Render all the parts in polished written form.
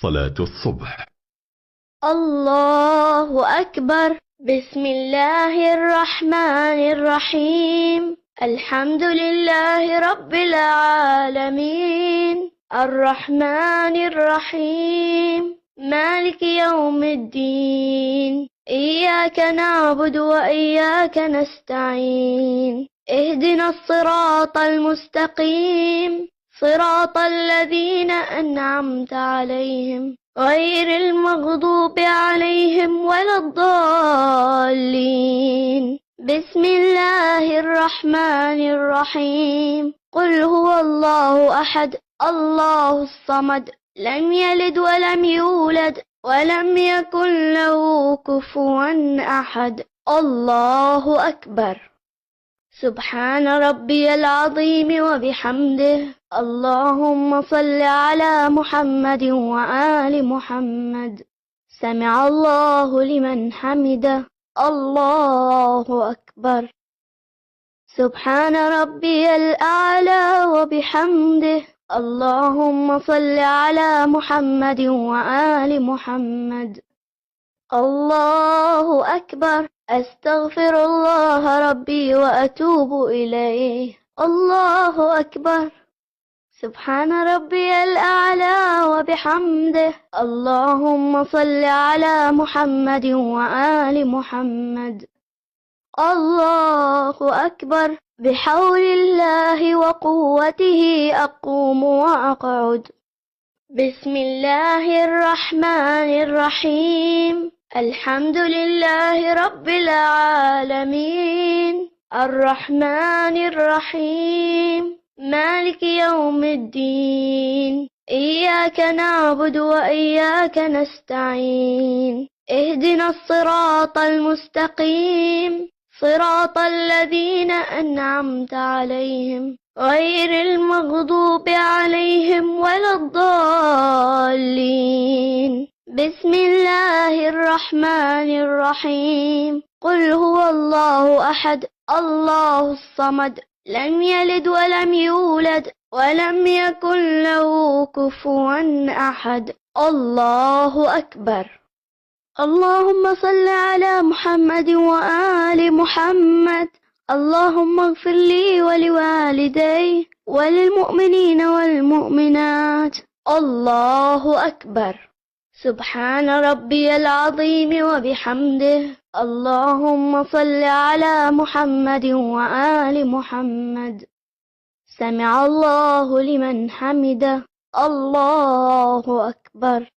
صلاة الصبح. الله أكبر. بسم الله الرحمن الرحيم. الحمد لله رب العالمين، الرحمن الرحيم، مالك يوم الدين. إياك نعبد وإياك نستعين. اهدنا الصراط المستقيم، صراط الذين أنعمت عليهم غير المغضوب عليهم ولا الضالين. بسم الله الرحمن الرحيم. قل هو الله أحد، الله الصمد، لم يلد ولم يولد ولم يكن له كفوا أحد. الله أكبر. سبحان ربي العظيم وبحمده. اللهم صل على محمد وآل محمد. سمع الله لمن حمده. الله أكبر. سبحان ربي الأعلى وبحمده. اللهم صل على محمد وآل محمد. الله أكبر. أستغفر الله ربي وأتوب إليه. الله أكبر. سبحان ربي الأعلى وبحمده. اللهم صل على محمد وآل محمد. الله أكبر. بحول الله وقوته أقوم وأقعد. بسم الله الرحمن الرحيم. الحمد لله رب العالمين، الرحمن الرحيم، مالك يوم الدين. إياك نعبد وإياك نستعين. اهدنا الصراط المستقيم، صراط الذين أنعمت عليهم غير المغضوب عليهم ولا الضالين. بسم الله الرحمن الرحيم. قل هو الله أحد، الله الصمد، لم يلد ولم يولد ولم يكن له كفوا أحد. الله أكبر. اللهم صل على محمد وآل محمد. اللهم اغفر لي ولوالدي وللمؤمنين والمؤمنات. الله أكبر. سبحان ربي العظيم وبحمده. اللهم صل على محمد وآل محمد. سمع الله لمن حمده. الله أكبر.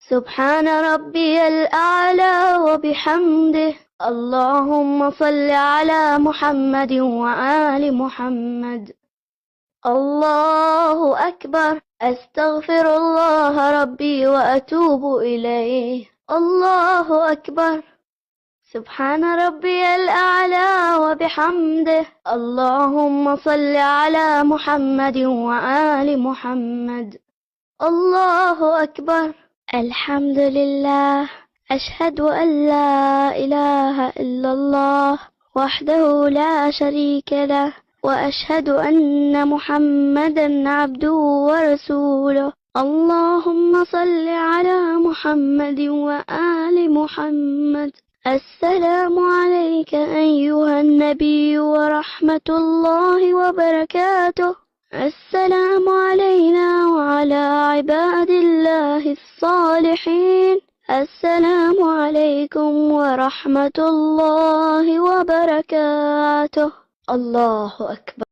سبحان ربي الأعلى وبحمده. اللهم صل على محمد وآل محمد. الله أكبر. أستغفر الله ربي وأتوب إليه. الله أكبر. سبحان ربي الأعلى وبحمده. اللهم صل على محمد وآل محمد. الله أكبر. الحمد لله. أشهد أن لا إله إلا الله وحده لا شريك له، وأشهد أن محمدا عبده ورسوله. اللهم صل على محمد وآل محمد. السلام عليك أيها النبي ورحمة الله وبركاته. السلام علينا وعلى عباد الله الصالحين. السلام عليكم ورحمة الله وبركاته. الله أكبر.